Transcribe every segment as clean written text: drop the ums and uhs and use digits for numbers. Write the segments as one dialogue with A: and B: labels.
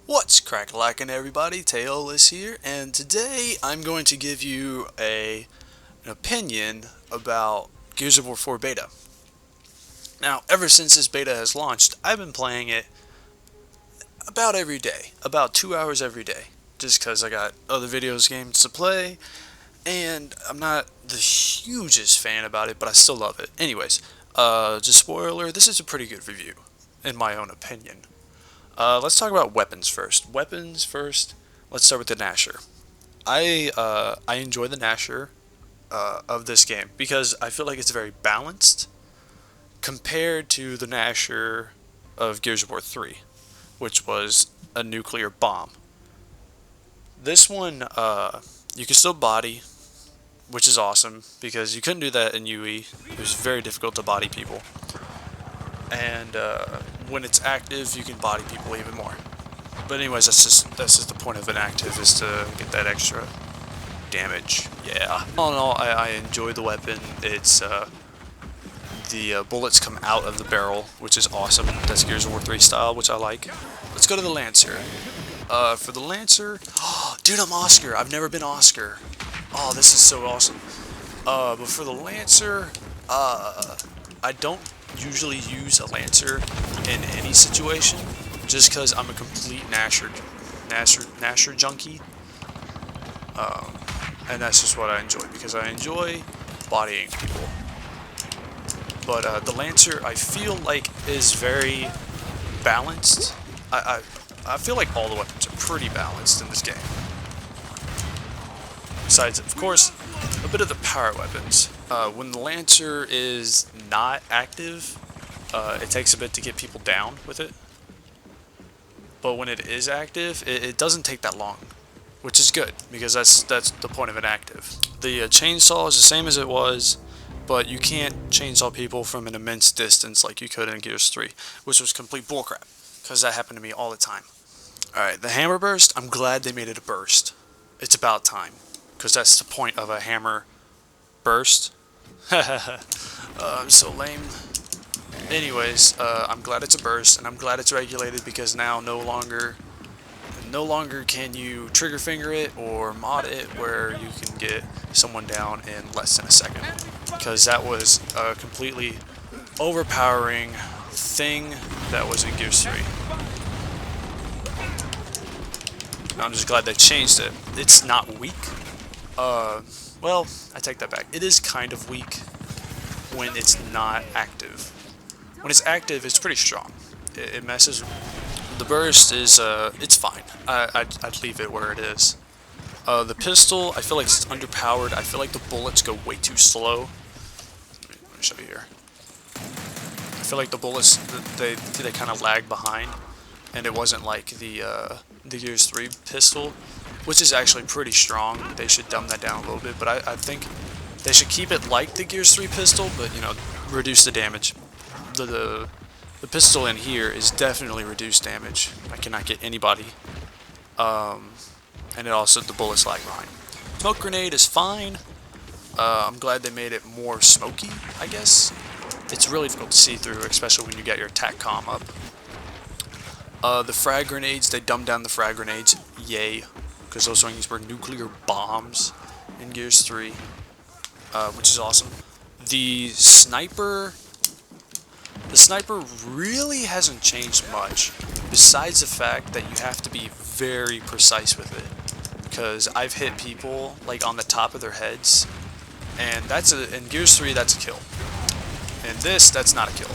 A: What's crack-a-lackin' everybody, Taolis here, and today I'm going to give you an opinion about Gears of War 4 Beta. Now, ever since this beta has launched, I've been playing it about every day, about 2 hours every day, just because I got other games to play, and I'm not the hugest fan about it, but I still love it. Anyways, just spoiler, this is a pretty good review, in my own opinion. Let's talk about weapons first. Weapons first. Let's start with the Gnasher. I enjoy the Gnasher of this game because I feel like it's very balanced compared to the Gnasher of Gears of War 3, which was a nuclear bomb. This one, you can still body, which is awesome because you couldn't do that in UE. It was very difficult to body people. And when it's active, you can body people even more. But anyways, that's just the point of an active, is to get that extra damage. Yeah. All in all, I enjoy the weapon. It's the bullets come out of the barrel, which is awesome. That's Gears of War 3 style, which I like. Let's go to the Lancer. For the Lancer, dude, I'm Oscar. I've never been Oscar. Oh, this is so awesome. But for the Lancer, I don't usually use a Lancer in any situation, just because I'm a complete Gnasher junkie, and that's just what I enjoy, because I enjoy bodying people. But the Lancer, I feel like, is very balanced. I feel like all the weapons are pretty balanced in this game. Besides, of course, a bit of the power weapons. When the Lancer is not active, it takes a bit to get people down with it. But when it is active, it doesn't take that long, which is good, because that's the point of an active. The chainsaw is the same as it was, but you can't chainsaw people from an immense distance like you could in Gears 3, which was complete bullcrap, because that happened to me all the time. Alright, the hammer burst, I'm glad they made it a burst. It's about time, because that's the point of a hammer burst. I'm so lame. Anyways, I'm glad it's a burst, and I'm glad it's regulated, because now no longer can you trigger finger it or mod it where you can get someone down in less than a second, because that was a completely overpowering thing that was in Gears 3. I'm just glad they changed it. It's not weak. Well, I take that back. It is kind of weak when it's not active. When it's active, it's pretty strong. It messes. The burst is, it's fine. I'd leave it where it is. The pistol, I feel like it's underpowered. I feel like the bullets go way too slow. Let me show you here. I feel like the bullets, they kind of lag behind, and it wasn't like the Gears 3 pistol, which is actually pretty strong. They should dumb that down a little bit, but I think they should keep it like the Gears 3 pistol, but, you know, reduce the damage. The pistol in here is definitely reduced damage. I cannot get anybody. And it also, the bullets lag behind. Smoke grenade is fine. I'm glad they made it more smoky, I guess. It's really difficult to see through, especially when you get your attack comm up. The frag grenades, they dumbed down the frag grenades. Yay. Because those things were nuclear bombs in Gears 3. Which is awesome. The sniper really hasn't changed much, besides the fact that you have to be very precise with it. Because I've hit people like on the top of their heads, and in Gears 3 that's a kill. In this, that's not a kill.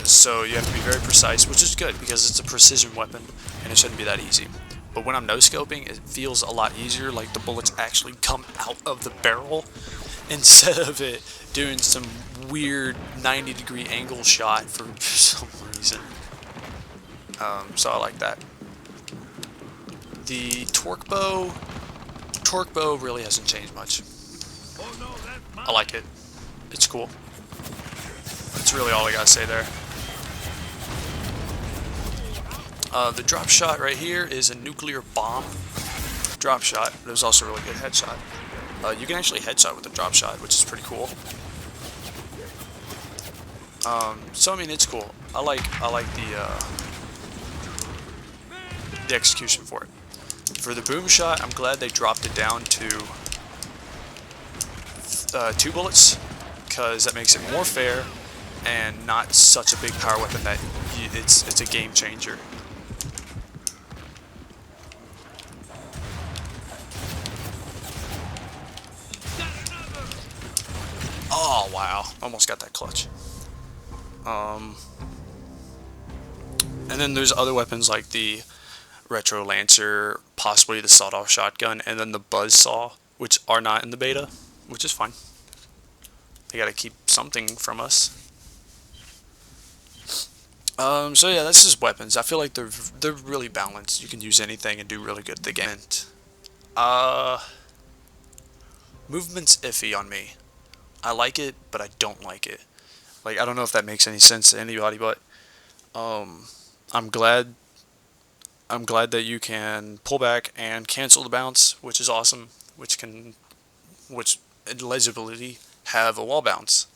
A: So you have to be very precise, which is good because it's a precision weapon and it shouldn't be that easy. But when I'm no-scoping, it feels a lot easier, like the bullets actually come out of the barrel instead of it doing some weird 90-degree angle shot for some reason. So I like that. The torque bow really hasn't changed much. I like it. It's cool. That's really all I gotta say there. The drop shot right here is a nuclear bomb drop shot. It was also a really good headshot. You can actually headshot with the drop shot, which is pretty cool. So I mean, it's cool. I like the execution for it. For the boom shot, I'm glad they dropped it down to 2 bullets, because that makes it more fair and not such a big power weapon that it's a game changer. Oh wow, almost got that clutch. And then there's other weapons like the Retro Lancer, possibly the sawed-off shotgun, and then the Buzzsaw, which are not in the beta, which is fine. They gotta keep something from us. So yeah, this is weapons. I feel like they're really balanced. You can use anything and do really good at the game. Movement's iffy on me. I like it, but I don't like it. Like, I don't know if that makes any sense to anybody, but I'm glad that you can pull back and cancel the bounce, which is awesome, which legibly have a wall bounce.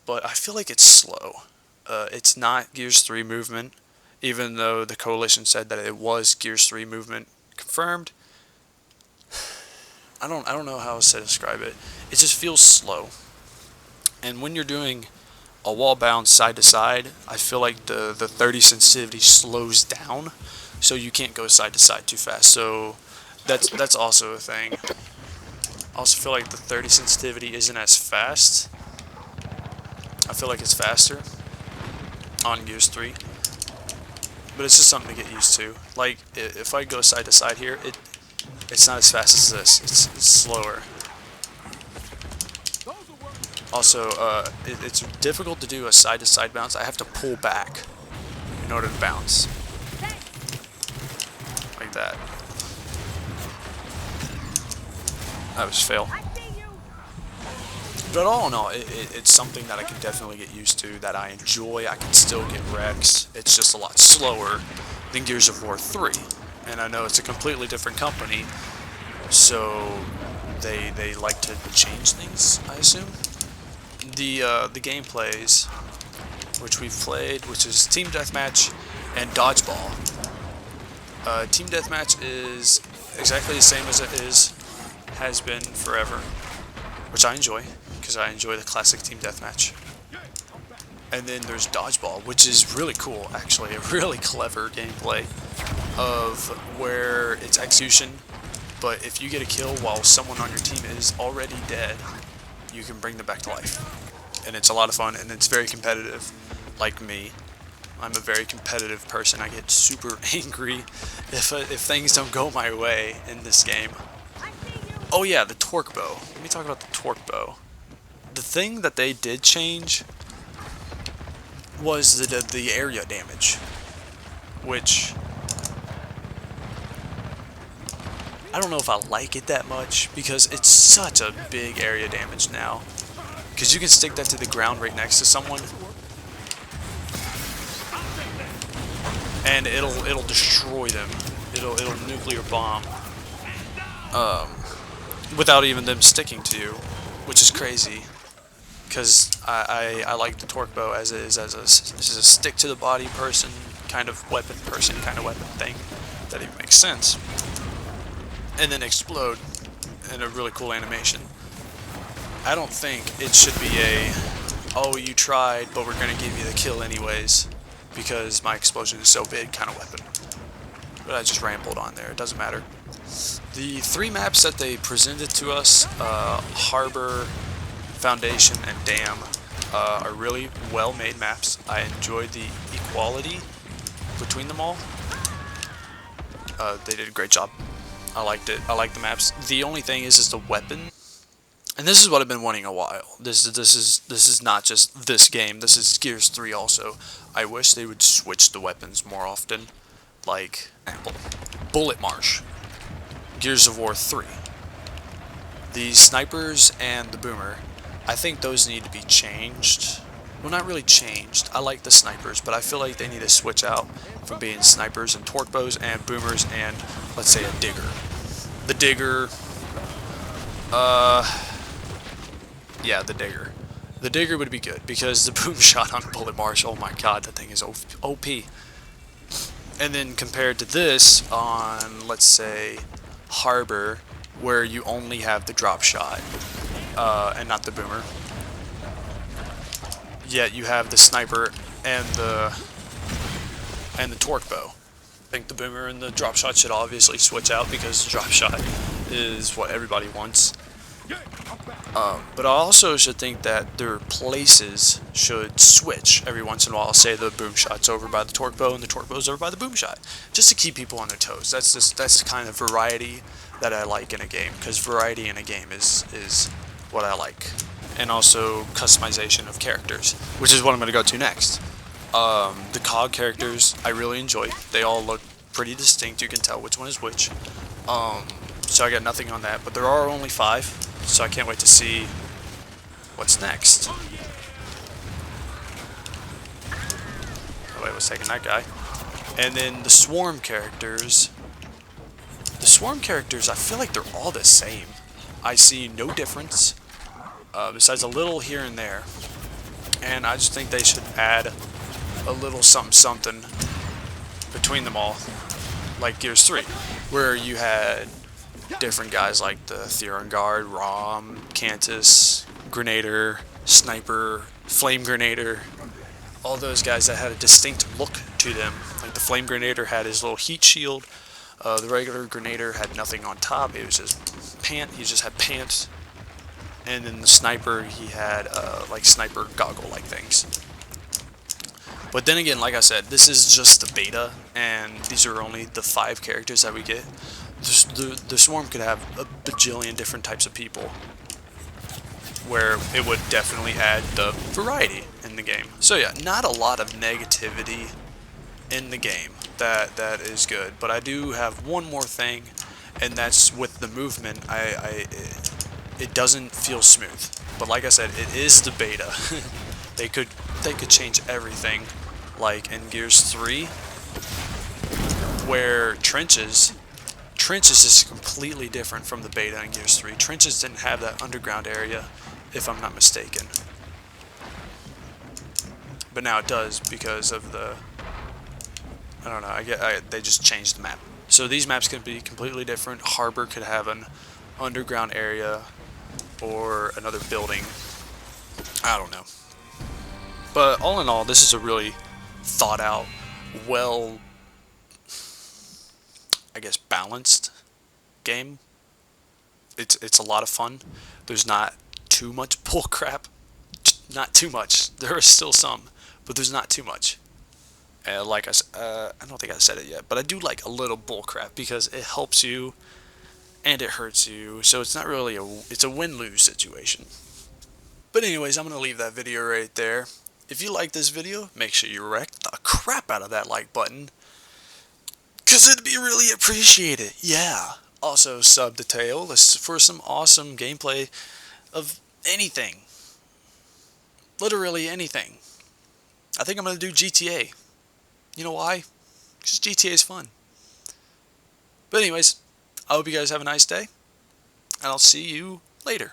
A: But I feel like it's slow. It's not Gears 3 movement, even though the Coalition said that it was Gears 3 movement confirmed. I don't know how else to describe it. It just feels slow. And when you're doing a wall bounce side to side, I feel like the 30 sensitivity slows down, so you can't go side to side too fast. So that's also a thing. I also feel like the 30 sensitivity isn't as fast. I feel like it's faster on Gears 3, but it's just something to get used to. Like, if I go side to side here, it's not as fast as this. It's slower. Also, it's difficult to do a side to side bounce. I have to pull back in order to bounce. Like that. That was fail. But all in all, it's something that I can definitely get used to, that I enjoy. I can still get wrecks. It's just a lot slower than Gears of War 3. And I know it's a completely different company, so they like to change things, I assume. The gameplays, which we've played, which is Team Deathmatch and Dodgeball. Team Deathmatch is exactly the same as it has been forever, which I enjoy, because I enjoy the classic Team Deathmatch. And then there's Dodgeball, which is really cool, actually, a really clever gameplay of where it's execution, but if you get a kill while someone on your team is already dead, you can bring them back to life. And it's a lot of fun, and it's very competitive, like me. I'm a very competitive person. I get super angry if things don't go my way in this game. Oh yeah, the torque bow. Let me talk about the torque bow. The thing that they did change was the area damage, which I don't know if I like it that much, because it's such a big area damage now. Because you can stick that to the ground right next to someone, and it'll destroy them. It'll nuclear bomb without even them sticking to you, which is crazy. Because I like the torque bow as it is, as a stick to the body person kind of weapon thing. That even makes sense. And then explode in a really cool animation. I don't think it should be a, oh, you tried, but we're going to give you the kill anyways, because my explosion is so big kind of weapon. But I just rambled on there, it doesn't matter. The 3 maps that they presented to us, Harbor, Foundation, and Dam, are really well-made maps. I enjoyed the equality between them all. They did a great job. I liked it. I like the maps. The only thing is the weapon. And this is what I've been wanting a while. This is not just this game. This is Gears 3 also. I wish they would switch the weapons more often. Like, Bullet Marsh, Gears of War 3. The snipers and the boomer, I think those need to be changed. Well, not really changed. I like the snipers, but I feel like they need to switch out from being snipers and torque bows and boomers and, let's say, a digger. The digger, yeah, the digger. The digger would be good, because the boom shot on Bullet Marsh, oh my god, that thing is OP. And then compared to this on, let's say, Harbor, where you only have the drop shot and not the boomer. Yet you have the sniper and the torque bow. I think the boomer and the drop shot should obviously switch out because the drop shot is what everybody wants. But I also should think that their places should switch every once in a while. Say the boom shot's over by the torque bow and the torque bow's over by the boom shot, just to keep people on their toes. That's kind of variety that I like in a game, because variety in a game is what I like. And also customization of characters, which is what I'm going to go to next. The COG characters I really enjoy. They all look pretty distinct. You can tell which one is which. So I got nothing on that, but there are only 5, so I can't wait to see what's next. Oh wait, what's taking that guy? And then the swarm characters. The swarm characters, I feel like they're all the same. I see no difference, besides a little here and there. And I just think they should add a little something between them all, like Gears 3, where you had different guys like the Theron Guard, Rom, Cantus, Grenader, Sniper, Flame Grenader, all those guys that had a distinct look to them. Like the Flame Grenader had his little heat shield, the regular Grenader had nothing on top, it was just he just had pants, and then the Sniper, he had like sniper goggle-like things. But then again, like I said, this is just the beta, and these are only the 5 characters that we get. The Swarm could have a bajillion different types of people, where it would definitely add the variety in the game. So yeah, not a lot of negativity in the game. That is good. But I do have one more thing, and that's with the movement. It doesn't feel smooth. But like I said, it is the beta. They could change everything, like in Gears 3, where Trenches is completely different from the beta in Gears 3. Trenches didn't have that underground area, if I'm not mistaken. But now it does because of the, I don't know, they just changed the map. So these maps can be completely different. Harbor could have an underground area or another building. I don't know. But all in all, this is a really thought out, well, I guess, balanced game. It's a lot of fun. There's not too much bullcrap. Not too much. There is still some, but there's not too much. Like I don't think I said it yet, but I do like a little bullcrap because it helps you and it hurts you. So it's not really it's a win-lose situation. But anyways, I'm gonna leave that video right there. If you like this video, make sure you wreck the crap out of that like button, cause it'd be really appreciated. Yeah. Also sub to Tail for some awesome gameplay of anything. Literally anything. I think I'm gonna do GTA. You know why? Because GTA is fun. But anyways, I hope you guys have a nice day, and I'll see you later.